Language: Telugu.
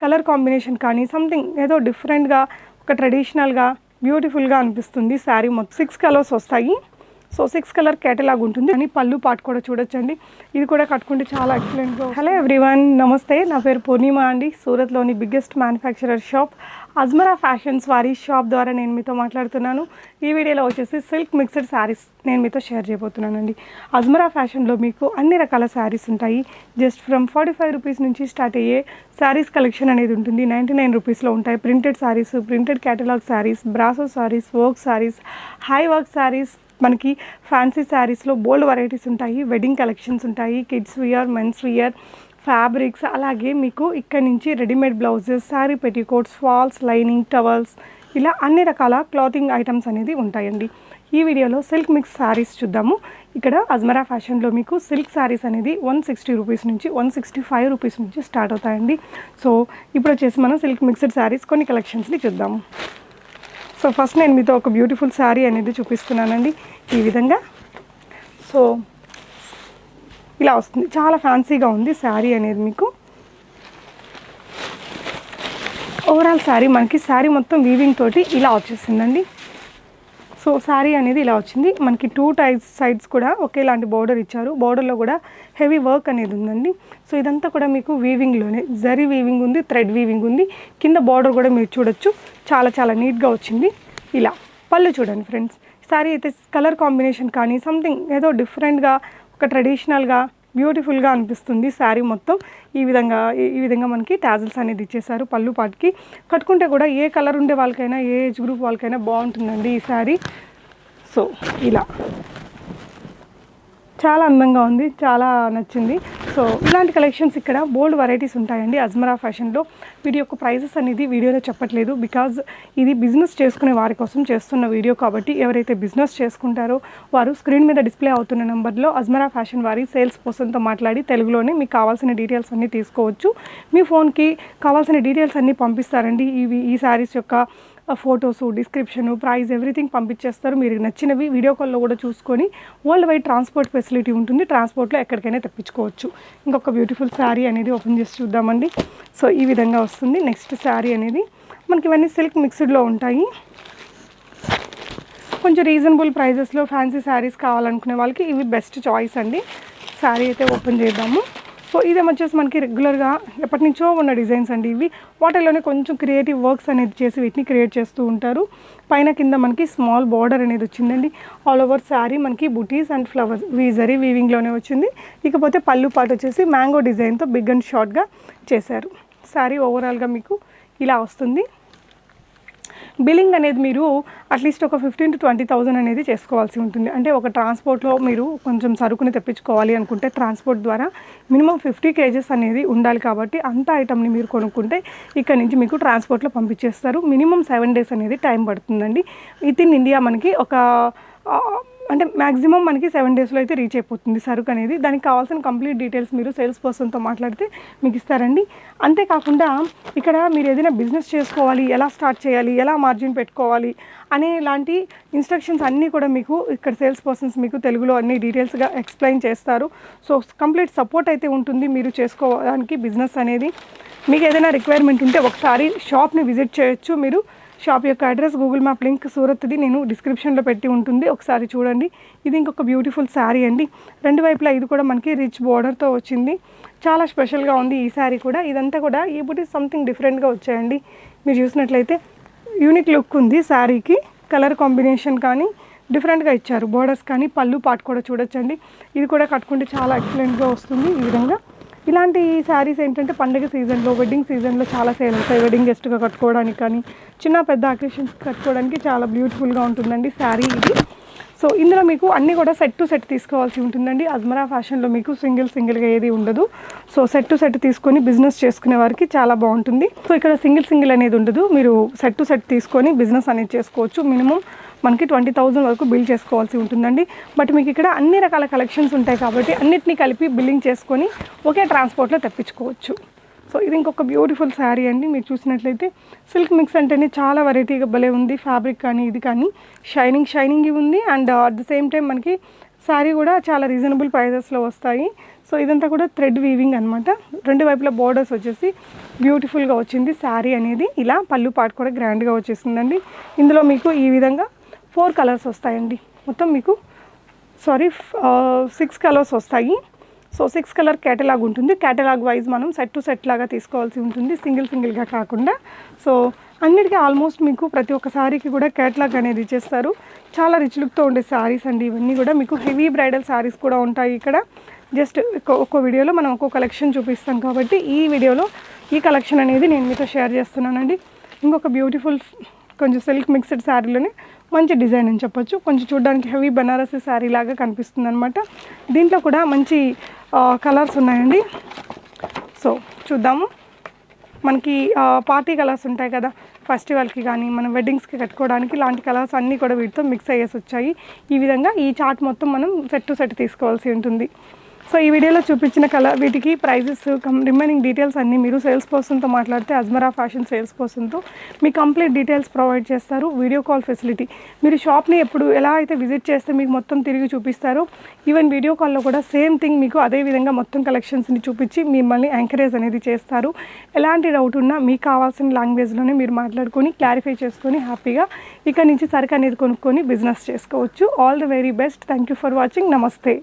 కలర్ కాంబినేషన్ కానీ సంథింగ్ ఏదో డిఫరెంట్గా ఒక ట్రెడిషనల్గా బ్యూటిఫుల్గా అనిపిస్తుంది. శారీ మొత్తం 6 కలర్స్ వస్తాయి. సో 6 కలర్ కేటలాగ్ ఉంటుంది అని పళ్ళు పాటు కూడా చూడొచ్చండి. ఇది కూడా కట్టుకుంటే చాలా ఎక్సలెంట్గా. హలో ఎవ్రీవన్, నమస్తే. నా పేరు పూర్ణిమ అండి. సూరత్లోని biggest manufacturer shop Ajmera fashions వారి షాప్ ద్వారా నేను మీతో మాట్లాడుతున్నాను. ఈ వీడియోలో వచ్చేసి సిల్క్ మిక్స్డ్ శారీస్ నేను మీతో షేర్ చేయబోతున్నానండి. అజ్మరా ఫ్యాషన్లో మీకు అన్ని రకాల శారీస్ ఉంటాయి. జస్ట్ ఫ్రమ్ 45 రూపీస్ నుంచి స్టార్ట్ అయ్యే శారీస్ కలెక్షన్ అనేది ఉంటుంది. 99 రూపీస్లో ఉంటాయి. Printed saris, printed catalogue saris, brasso saris, work saris, high work saris, మనకి ఫ్యాన్సీ శారీస్లో బోల్డ్ వెరైటీస్ ఉంటాయి. వెడ్డింగ్ కలెక్షన్స్ ఉంటాయి. Kids wear, men's wear, fabrics, అలాగే మీకు ఇక్కడ నుంచి readymade blouses, sari petticoats, falls, lining, towels, ఇలా అన్ని రకాల క్లాతింగ్ ఐటమ్స్ అనేది ఉంటాయండి. ఈ వీడియోలో సిల్క్ మిక్స్ శారీస్ చూద్దాము. ఇక్కడ అజ్మరా ఫ్యాషన్లో మీకు సిల్క్ శారీస్ అనేది 160 రూపీస్ నుంచి 165 రూపీస్ నుంచి స్టార్ట్ అవుతాయండి. సో ఇప్పుడు వచ్చేసి మనం సిల్క్ మిక్స్డ్ శారీస్ కొన్ని కలెక్షన్స్ని చూద్దాము. సో ఫస్ట్ నేను మీతో ఒక బ్యూటిఫుల్ శారీ అనేది చూపిస్తున్నానండి. ఈ విధంగా సో ఇలా వస్తుంది. చాలా ఫ్యాన్సీగా ఉంది శారీ అనేది. మీకు ఓవరాల్ శారీ మనకి శారీ మొత్తం వీవింగ్ తోటి ఇలా వచ్చేసిందండి. సో శారీ అనేది ఇలా వచ్చింది. మనకి 2 సైడ్స్ కూడా ఒకేలాంటి బోర్డర్ ఇచ్చారు. బోర్డర్లో కూడా హెవీ వర్క్ అనేది ఉందండి. సో ఇదంతా కూడా మీకు వీవింగ్లోనే జరీ వీవింగ్ ఉంది, థ్రెడ్ వీవింగ్ ఉంది. కింద బోర్డర్ కూడా మీరు చూడొచ్చు, చాలా చాలా నీట్గా వచ్చింది. ఇలా పళ్ళు చూడండి ఫ్రెండ్స్. శారీ అయితే కలర్ కాంబినేషన్ కానీ సంథింగ్ ఏదో డిఫరెంట్గా ఒక ట్రెడిషనల్గా బ్యూటిఫుల్గా అనిపిస్తుంది. శారీ మొత్తం ఈ విధంగా మనకి టాజిల్స్ అనేది ఇచ్చేసారు. పళ్ళు పాటికి కట్టుకుంటే కూడా ఏ కలర్ ఉండే వాళ్ళకైనా, ఏ ఏజ్ గ్రూప్ వాళ్ళకైనా బాగుంటుందండి ఈ శారీ. సో ఇలా చాలా అందంగా ఉంది, చాలా నచ్చింది. సో ఇలాంటి కలెక్షన్స్ ఇక్కడ బోల్డ్ వెరైటీస్ ఉంటాయండి అజ్మరా ఫ్యాషన్లో. వీటి యొక్క ప్రైజెస్ అనేది వీడియోలో చెప్పట్లేదు, బికాజ్ ఇది బిజినెస్ చేసుకునే వారి కోసం చేస్తున్న వీడియో కాబట్టి ఎవరైతే బిజినెస్ చేసుకుంటారో వారు స్క్రీన్ మీద డిస్ప్లే అవుతున్న నెంబర్లో అజ్మరా ఫ్యాషన్ వారి సేల్స్ పర్సన్తో మాట్లాడి తెలుగులోనే మీకు కావాల్సిన డీటెయిల్స్ అన్నీ తీసుకోవచ్చు. మీ ఫోన్కి కావాల్సిన డీటెయిల్స్ అన్నీ పంపిస్తారండి. ఈ శారీస్ యొక్క ఫొటోస్, డిస్క్రిప్షను, ప్రైస్, ఎవ్రీథింగ్ పంపించేస్తారు. మీరు నచ్చినవి వీడియో కాల్లో కూడా చూసుకొని వరల్డ్ వైడ్ ట్రాన్స్పోర్ట్ ఫెసిలిటీ ఉంటుంది. ట్రాన్స్పోర్ట్లో ఎక్కడికైనా తెప్పించుకోవచ్చు. ఇంకొక బ్యూటిఫుల్ శారీ అనేది ఓపెన్ చేసి చూద్దామండి. సో ఈ విధంగా వస్తుంది. నెక్స్ట్ శారీ అనేది మనకి ఇవన్నీ సిల్క్ మిక్స్డ్లో ఉంటాయి. కొంచెం రీజనబుల్ ప్రైజెస్లో ఫ్యాన్సీ శారీస్ కావాలనుకునే వాళ్ళకి ఇవి బెస్ట్ చాయిస్ అండి. శారీ అయితే ఓపెన్ చేద్దాము. సో ఇదేమొచ్చేసి మనకి రెగ్యులర్గా ఎప్పటి నుంచో ఉన్న డిజైన్స్ అండి. ఇవి వాటిల్లోనే కొంచెం క్రియేటివ్ వర్క్స్ అనేది చేసి వీటిని క్రియేట్ చేస్తూ ఉంటారు. పైన కింద మనకి స్మాల్ బార్డర్ అనేది వచ్చిందండి. ఆల్ ఓవర్ శారీ మనకి బుటీస్ అండ్ ఫ్లవర్స్ జరీ వీవింగ్లోనే వచ్చింది. ఇకపోతే పళ్ళు పాటు వచ్చేసి మ్యాంగో డిజైన్తో బిగ్ అండ్ షార్ట్గా చేశారు. శారీ ఓవరాల్గా మీకు ఇలా వస్తుంది. బిల్లింగ్ అనేది మీరు అట్లీస్ట్ ఒక 15,000 to 20,000 అనేది చేసుకోవాల్సి ఉంటుంది. అంటే ఒక ట్రాన్స్పోర్ట్లో మీరు కొంచెం సరుకుని తెప్పించుకోవాలి అనుకుంటే ట్రాన్స్పోర్ట్ ద్వారా మినిమం 50 kgs అనేది ఉండాలి. కాబట్టి అంత ఐటమ్ని మీరు కొనుక్కుంటే ఇక్కడ నుంచి మీకు ట్రాన్స్పోర్ట్లో పంపించేస్తారు. మినిమం 7 days అనేది టైం పడుతుందండి. విత్ ఇన్ ఇండియా మనకి ఒక అంటే మ్యాక్సిమం మనకి 7 daysలో అయితే రీచ్ అయిపోతుంది సరుకు అనేది. దానికి కావాల్సిన కంప్లీట్ డీటెయిల్స్ మీరు సేల్స్ పర్సన్తో మాట్లాడితే మీకు ఇస్తారండి. అంతేకాకుండా ఇక్కడ మీరు ఏదైనా బిజినెస్ చేసుకోవాలి, ఎలా స్టార్ట్ చేయాలి, ఎలా మార్జిన్ పెట్టుకోవాలి అనే ఇలాంటి ఇన్స్ట్రక్షన్స్ అన్నీ కూడా మీకు ఇక్కడ సేల్స్ పర్సన్స్ మీకు తెలుగులో అన్ని డీటెయిల్స్గా ఎక్స్ప్లెయిన్ చేస్తారు. సో కంప్లీట్ సపోర్ట్ అయితే ఉంటుంది మీరు చేసుకోవడానికి బిజినెస్ అనేది. మీకు ఏదైనా రిక్వైర్మెంట్ ఉంటే ఒకసారి షాప్ని విజిట్ చేయొచ్చు. మీరు షాప్ యొక్క అడ్రస్, గూగుల్ మ్యాప్ లింక్ సూరత్ది నేను డిస్క్రిప్షన్లో పెట్టి ఉంటుంది, ఒకసారి చూడండి. ఇది ఇంకొక బ్యూటిఫుల్ శారీ అండి. రెండు వైపులా ఇది కూడా మనకి రిచ్ బోర్డర్తో వచ్చింది. చాలా స్పెషల్గా ఉంది ఈ శారీ కూడా. ఇదంతా కూడా ఈ బుటీ సంథింగ్ డిఫరెంట్గా వచ్చాయండి. మీరు చూసినట్లయితే యూనిక్ లుక్ ఉంది శారీకి. కలర్ కాంబినేషన్ కానీ డిఫరెంట్గా ఇచ్చారు. బోర్డర్స్ కానీ పళ్ళు పాటు కూడా చూడొచ్చండి. ఇది కూడా కట్టుకుంటే చాలా ఎక్సలెంట్గా వస్తుంది. ఈ విధంగా ఇలాంటి శారీస్ ఏంటంటే పండుగ సీజన్లో, వెడ్డింగ్ సీజన్లో చాలా సేల్ అవుతాయి. వెడ్డింగ్ గెస్ట్గా కట్టుకోవడానికి కానీ చిన్న పెద్ద అకేషన్స్ కట్టుకోవడానికి చాలా బ్యూటిఫుల్గా ఉంటుందండి శారీ ఇది. సో ఇందులో మీకు అన్నీ కూడా సెట్ టు సెట్ తీసుకోవాల్సి ఉంటుందండి. అజ్మరా ఫ్యాషన్లో మీకు సింగిల్గా ఏది ఉండదు. సో సెట్ టు సెట్ తీసుకొని బిజినెస్ చేసుకునే వారికి చాలా బాగుంటుంది. సో ఇక్కడ సింగిల్ అనేది ఉండదు. మీరు సెట్ టు సెట్ తీసుకొని బిజినెస్ అనేది చేసుకోవచ్చు. మినిమం మనకి 20,000 వరకు బిల్ చేసుకోవాల్సి ఉంటుందండి. బట్ మీకు ఇక్కడ అన్ని రకాల కలెక్షన్స్ ఉంటాయి కాబట్టి అన్నిటినీ కలిపి బిల్లింగ్ చేసుకొని ఒకే ట్రాన్స్పోర్ట్లో తెప్పించుకోవచ్చు. సో ఇది ఇంకొక బ్యూటిఫుల్ శారీ అండి. మీరు చూసినట్లయితే సిల్క్ మిక్స్ అంటేనే చాలా వెరైటీగా భలే ఉంది. ఫ్యాబ్రిక్ కానీ ఇది కానీ షైనింగ్ ఉంది. And at the same time మనకి శారీ కూడా చాలా రీజనబుల్ ప్రైజెస్లో వస్తాయి. సో ఇదంతా కూడా థ్రెడ్ వీవింగ్ అనమాట. రెండు వైపులా బోర్డర్స్ వచ్చేసి బ్యూటిఫుల్గా వచ్చింది. శారీ అనేది ఇలా పళ్ళు పాటు కూడా గ్రాండ్గా వచ్చేసిందండి. ఇందులో మీకు ఈ విధంగా 4 కలర్స్ వస్తాయండి. మొత్తం మీకు 6 కలర్స్ వస్తాయి. సో 6 కలర్ కేటలాగ్ ఉంటుంది. కేటలాగ్ వైజ్ మనం సెట్ టు సెట్ లాగా తీసుకోవాల్సి ఉంటుంది, సింగిల్గా కాకుండా. సో అన్నిటికీ ఆల్మోస్ట్ మీకు ప్రతి ఒక్క శారీకి కూడా కేటలాగ్ అనేది ఇచ్చేస్తారు. చాలా రిచ్ లుక్తో ఉండే శారీస్ అండి ఇవన్నీ కూడా. మీకు హెవీ బ్రైడల్ శారీస్ కూడా ఉంటాయి ఇక్కడ. జస్ట్ ఒక్కో వీడియోలో మనం ఒక్కో కలెక్షన్ చూపిస్తాం కాబట్టి ఈ వీడియోలో ఈ కలెక్షన్ అనేది నేను మీతో షేర్ చేస్తున్నానండి. ఇంకొక బ్యూటిఫుల్ కొంచెం సిల్క్ మిక్స్డ్ శారీలోనే మంచి డిజైన్ అని చెప్పొచ్చు. కొంచెం చూడడానికి హెవీ బనారసీ శారీ లాగా కనిపిస్తుంది అనమాట. దీంట్లో కూడా మంచి కలర్స్ ఉన్నాయండి. సో చూద్దాము. మనకి పార్టీ కలర్స్ ఉంటాయి కదా, ఫెస్టివల్కి కానీ మనం వెడ్డింగ్స్కి కట్టుకోవడానికి, ఇలాంటి కలర్స్ అన్నీ కూడా వీటితో మిక్స్ అయ్యేసి వచ్చాయి. ఈ విధంగా ఈ చార్ట్ మొత్తం మనం సెట్ టు సెట్ తీసుకోవాల్సి ఉంటుంది. సో ఈ వీడియోలో చూపించిన వీటికి ప్రైజెస్ రిమైనింగ్ డీటెయిల్స్ అన్నీ మీరు సేల్స్ పర్సన్తో మాట్లాడితే అజ్మరా ఫ్యాషన్ సేల్స్ పర్సన్తో మీ కంప్లీట్ డీటెయిల్స్ ప్రొవైడ్ చేస్తారు. వీడియో కాల్ ఫెసిలిటీ, మీరు షాప్ని ఎప్పుడు ఎలా అయితే విజిట్ చేస్తే మీకు మొత్తం తిరిగి చూపిస్తారో, ఈవెన్ వీడియో కాల్లో కూడా సేమ్ థింగ్ మీకు అదే విధంగా మొత్తం కలెక్షన్స్ని చూపించి మిమ్మల్ని ఎంకరేజ్ అనేది చేస్తారు. ఎలాంటి డౌట్ ఉన్నా మీకు కావాల్సిన లాంగ్వేజ్లోనే మీరు మాట్లాడుకొని క్లారిఫై చేసుకొని హ్యాపీగా ఇక్కడ నుంచి సరుకు అనేది కొనుక్కొని బిజినెస్ చేసుకోవచ్చు. All the very best. Thank you for watching. నమస్తే.